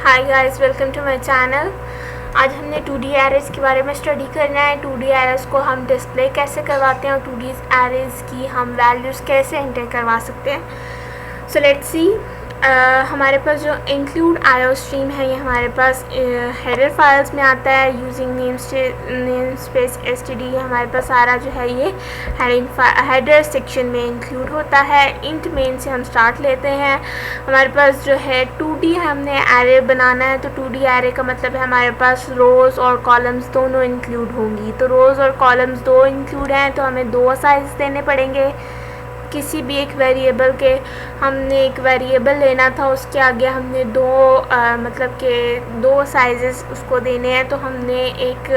Hi guys, welcome to my channel. आज हमने 2D arrays के बारे में स्टडी करना है। 2D एरेज को हम डिस्प्ले कैसे करवाते हैं और 2D एरेज की हम वैल्यूज़ कैसे एंटर करवा सकते हैं। So let's see. हमारे पास जो इंक्लूड आईओ स्ट्रीम है ये हमारे पास हेडर फाइल्स में आता है यूजिंग नेम स्पेस std। हमारे पास सारा जो है ये हेडर सेक्शन में इंक्लूड होता है। इंट मेन से हम स्टार्ट लेते हैं। हमारे पास जो है 2D हमने एरे बनाना है, तो 2D एरे का मतलब है हमारे पास रोज़ और कॉलम्स दोनों इंक्लूड होंगी। तो रोज़ और कॉलम्स दो इंक्लूड हैं, तो हमें दो साइज देने पड़ेंगे किसी भी एक वेरिएबल के। हमने एक वेरिएबल लेना था, उसके आगे हमने मतलब के दो साइजेस उसको देने हैं। तो हमने एक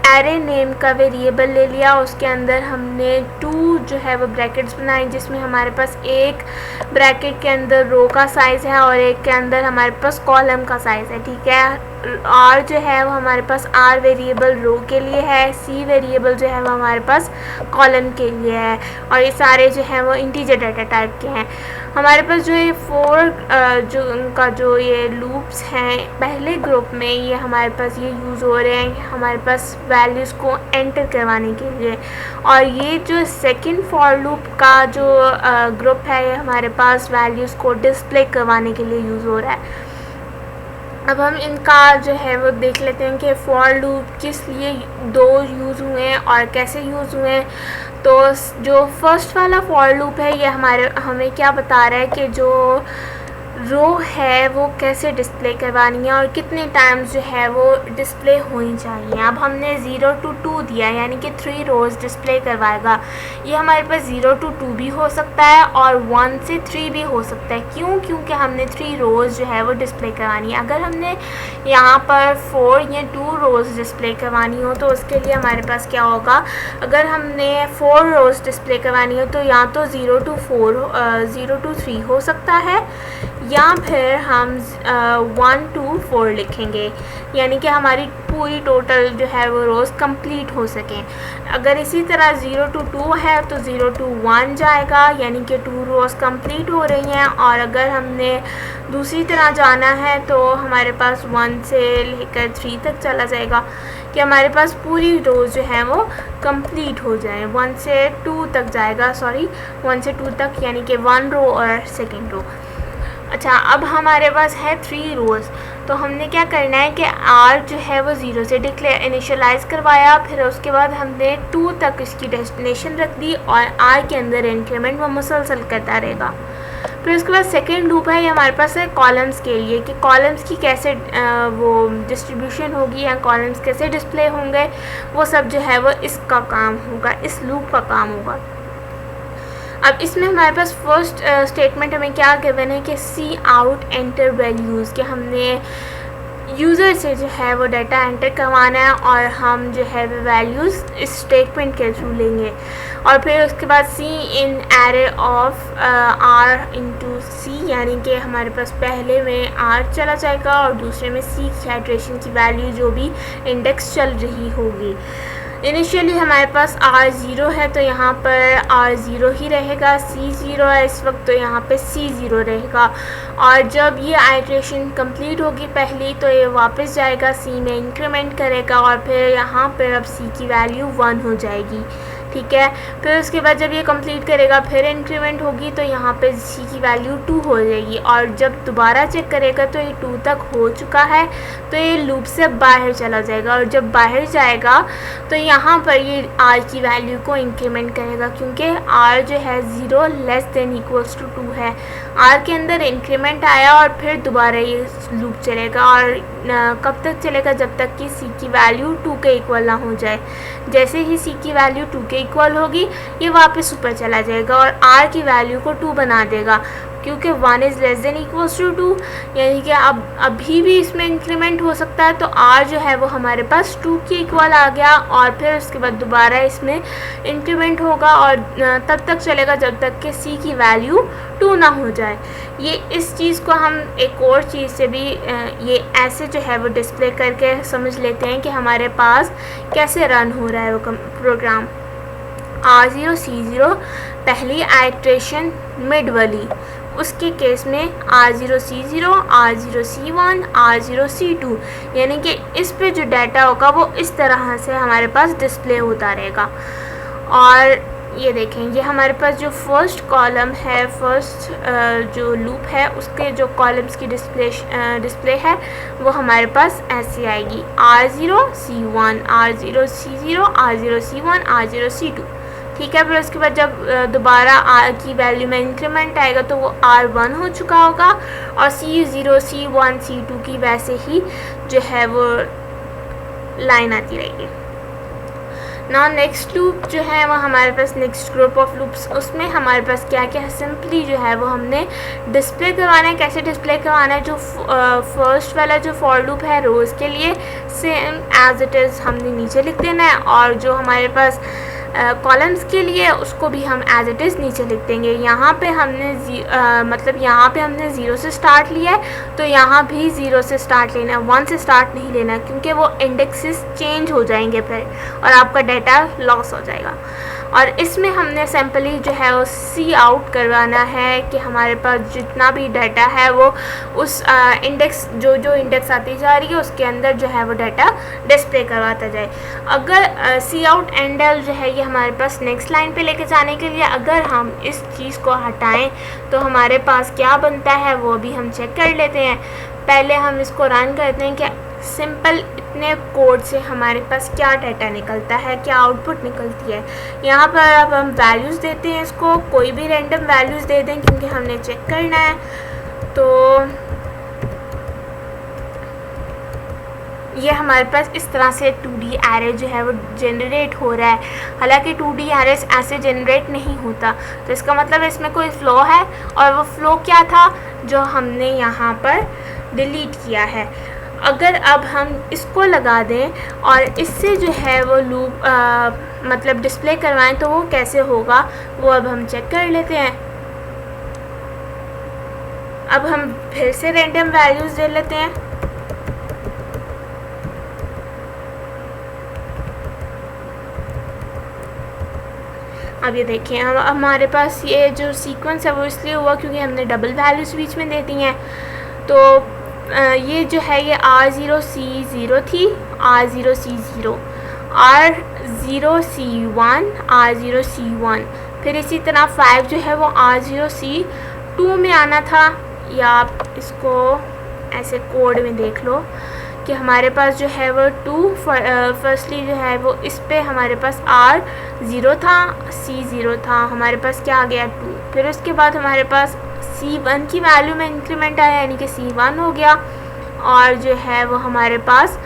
एरे नेम का वेरिएबल ले लिया, उसके अंदर हमने 2 जो है वो ब्रैकेट्स बनाए, जिसमें हमारे पास एक ब्रैकेट के अंदर रो का साइज़ है और एक के अंदर हमारे पास कॉलम का साइज़ है। ठीक है। आर जो है वो हमारे पास आर वेरिएबल रो के लिए है, सी वेरिएबल जो है वो हमारे पास कॉलम के लिए है, और ये सारे जो हैं वो इंटीजर डाटा टाइप के हैं। हमारे पास जो ये 4 जो ये लूप्स हैं पहले ग्रुप में, ये हमारे पास ये यूज़ हो रहे हैं हमारे पास वैल्यूज़ को एंटर करवाने के लिए। और ये जो सेकंड फॉर लूप का जो ग्रुप है ये हमारे पास वैल्यूज़ को डिस्प्ले करवाने के लिए यूज़ हो रहा है। अब हम इनका जो है वो देख लेते हैं कि फॉर लूप किस लिए दो यूज़ हुए हैं और कैसे यूज़ हुए हैं। तो जो फर्स्ट वाला फॉर लूप है ये हमें क्या बता रहा है कि जो रो है वो कैसे डिस्प्ले करवानी है और कितने टाइम्स जो है वो डिस्प्ले होनी चाहिए। अब हमने 0 to 2 दिया, यानी कि 3 रोज़ डिस्प्ले करवाएगा। ये हमारे पास 0 to 2 भी हो सकता है और 1 से 3 भी हो सकता है। क्यों? क्योंकि हमने 3 रोज़ जो है वो डिस्प्ले करवानी है। अगर हमने यहाँ पर 4 या 2 रोज़ डिस्प्ले करवानी हो तो उसके लिए हमारे पास क्या होगा, अगर हमने 4 रोज़ डिस्प्ले करवानी हो तो या तो 0 to 3 हो सकता है, या फिर हम 1 to 4 लिखेंगे, यानी कि हमारी पूरी टोटल जो है वो रोज़ कंप्लीट हो सकें। अगर इसी तरह 0 to 2 है तो 0 to 1 जाएगा, यानी कि 2 रोज़ कंप्लीट हो रही हैं। और अगर हमने दूसरी तरह जाना है तो हमारे पास 1 से लेकर 3 तक चला जाएगा कि हमारे पास पूरी रोज़ जो है वो कंप्लीट हो जाए। 1 से 2 तक जाएगा, 1 से 2 तक, यानी कि 1 रो और सेकेंड रो। अच्छा, अब हमारे पास है 3 रोज़, तो हमने क्या करना है कि आर जो है वो 0 से इनिशियलाइज़ करवाया, फिर उसके बाद हमने 2 तक इसकी डेस्टिनेशन रख दी और आर के अंदर इंक्रीमेंट वो मुसलसल करता रहेगा। फिर उसके बाद सेकेंड लूप है, ये हमारे पास है कॉलम्स के लिए कि कॉलम्स की कैसे वो डिस्ट्रीब्यूशन होगी या कॉलम्स कैसे डिस्प्ले होंगे, वो सब जो है वो इसका काम होगा, इस लूप का काम होगा। अब इसमें हमारे पास फर्स्ट स्टेटमेंट हमें क्या गिवन है कि सी आउट एंटर वैल्यूज़, कि हमने यूज़र से जो है वो डाटा एंटर करवाना है और हम जो है वो वैल्यूज़ इस स्टेटमेंट के थ्रू लेंगे। और फिर उसके बाद C in array of R into C, यानी कि हमारे पास पहले में आर चला जाएगा और दूसरे में सी की हाइड्रेशन की वैल्यू जो भी इंडेक्स चल रही होगी। इनिशियली हमारे पास R 0 है तो यहाँ पर R 0 ही रहेगा, C 0 है इस वक्त तो यहाँ पे C 0 रहेगा। और जब ये आइट्रेशन कंप्लीट होगी पहली तो ये वापस जाएगा C में इंक्रीमेंट करेगा और फिर यहाँ पर अब C की वैल्यू 1 हो जाएगी। ठीक है। फिर उसके बाद जब ये कंप्लीट करेगा फिर इंक्रीमेंट होगी तो यहाँ पे C की वैल्यू 2 हो जाएगी, और जब दोबारा चेक करेगा तो ये 2 तक हो चुका है तो ये लूप से बाहर चला जाएगा, और जब बाहर जाएगा तो यहाँ पर ये R की वैल्यू को इंक्रीमेंट करेगा, क्योंकि R जो है 0 लेस देन इक्वल्स टू 2 है। R के अंदर इंक्रीमेंट आया और फिर दोबारा ये लूप चलेगा, और कब तक चलेगा, जब तक कि C की वैल्यू 2 के इक्वल ना हो जाए। जैसे ही C की वैल्यू 2 के इक्वल होगी ये वापस ऊपर चला जाएगा और R की वैल्यू को 2 बना देगा, क्योंकि 1 is less than equals to 2, यानी कि अब अभी भी इसमें इंक्रीमेंट हो सकता है। तो R जो है वो हमारे पास 2 के इक्वल आ गया, और फिर उसके बाद दोबारा इसमें इंक्रीमेंट होगा और तब तक चलेगा जब तक कि C की वैल्यू 2 ना हो जाए। ये इस चीज़ को हम एक और चीज़ से भी ये ऐसे जो है वो डिस्प्ले करके समझ लेते हैं कि हमारे पास कैसे रन हो रहा है वो प्रोग्राम। R0 C0 पहली आइट्रेशन मिड वाली, उसके केस में R0C0, R0C1, R0C2, यानी कि इस पे जो डाटा होगा वो इस तरह से हमारे पास डिस्प्ले होता रहेगा। और ये देखें, ये हमारे पास जो फर्स्ट कॉलम है, फर्स्ट जो लूप है, उसके जो कॉलम्स की डिस्प्ले है वो हमारे पास ऐसी आएगी, R0C1, R0C0, R0C1, R0C2। ठीक है, फिर उसके बाद जब दोबारा R की वैल्यू में इंक्रीमेंट आएगा तो वो R1 हो चुका होगा, और C0, C1, C2 की वैसे ही जो है वो लाइन आती रहेगी। ना नेक्स्ट लूप जो है वो हमारे पास, नेक्स्ट ग्रुप ऑफ लूप्स, उसमें हमारे पास क्या क्या है, सिंपली जो है वो हमने डिस्प्ले करवाना है। कैसे डिस्प्ले करवाना है, जो फर्स्ट वाला जो फॉर लूप है रोज़ के लिए सेम एज इट इज़ हमने नीचे लिख देना है, और जो हमारे पास कॉलम्स के लिए उसको भी हम एज इट इज़ नीचे लिख देंगे। यहाँ पे हमने मतलब यहाँ पे हमने 0 से स्टार्ट लिया है, तो यहाँ भी 0 से स्टार्ट लेना है, 1 से स्टार्ट नहीं लेना, क्योंकि वो इंडेक्सेस चेंज हो जाएंगे फिर और आपका डाटा लॉस हो जाएगा। और इसमें हमने सिंपली जो है वो सी आउट करवाना है कि हमारे पास जितना भी डाटा है वो उस इंडेक्स जो इंडेक्स आती जा रही है उसके अंदर जो है वो डाटा डिस्प्ले करवाता जाए। अगर सी आउट एंड एल जो है ये हमारे पास नेक्स्ट लाइन पे लेके जाने के लिए, अगर हम इस चीज़ को हटाएं तो हमारे पास क्या बनता है वो भी हम चेक कर लेते हैं। पहले हम इसको रन करते हैं कि सिंपल इतने कोड से हमारे पास क्या डाटा निकलता है, क्या आउटपुट निकलती है। यहाँ पर अब हम वैल्यूज़ देते हैं, इसको कोई भी रैंडम वैल्यूज़ दे दें क्योंकि हमने चेक करना है। तो ये हमारे पास इस तरह से 2D एरे जो है वो जनरेट हो रहा है। हालांकि 2D एरेस ऐसे जनरेट नहीं होता, तो इसका मतलब इसमें कोई फ़्लो है, और वो फ़्लो क्या था जो हमने यहाँ पर डिलीट किया है। अगर अब हम इसको लगा दें और इससे जो है वो लूप मतलब डिस्प्ले करवाएं तो वो कैसे होगा वो अब हम चेक कर लेते हैं। अब हम फिर से रैंडम वैल्यूज़ दे लेते हैं। अब ये देखिए, हम हमारे पास ये जो सीक्वेंस है वो इसलिए हुआ क्योंकि हमने डबल वैल्यूज़ बीच में दे दी हैं। तो ये जो है ये R0C0 थी, R0C0, R0C1, R0C1, फिर इसी तरह 5 जो है वो R0C2 में आना था। या आप इसको ऐसे कोड में देख लो कि हमारे पास जो है वो 2 फर्स्टली जो है वो इस पे हमारे पास R0 था, C0 था, हमारे पास क्या आ गया 2। फिर उसके बाद हमारे पास C1 की वैल्यू में इंक्रीमेंट आया यानी कि C1 हो गया, और जो है वो हमारे पास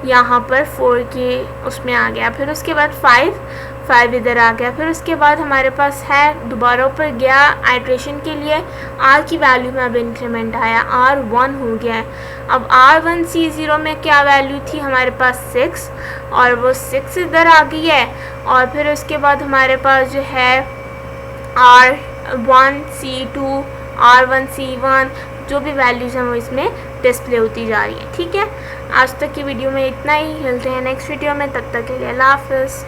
यहाँ पर 4 के उसमें आ गया। फिर उसके बाद 5 इधर आ गया। फिर उसके बाद हमारे पास है दोबारा ऊपर गया आइट्रेशन के लिए, R की वैल्यू में अब इंक्रीमेंट आया, R1 हो गया है। अब R1C0 में क्या वैल्यू थी हमारे पास 6, और वो 6 इधर आ गई है। और फिर उसके बाद हमारे पास जो है R1C2, R1C1 जो भी वैल्यूज़ हैं वो इसमें डिस्प्ले होती जा रही है। ठीक है, आज तक की वीडियो में इतना ही, मिलते हैं नेक्स्ट वीडियो में, तब तक के लिए अल्लाह हाफ़िज़।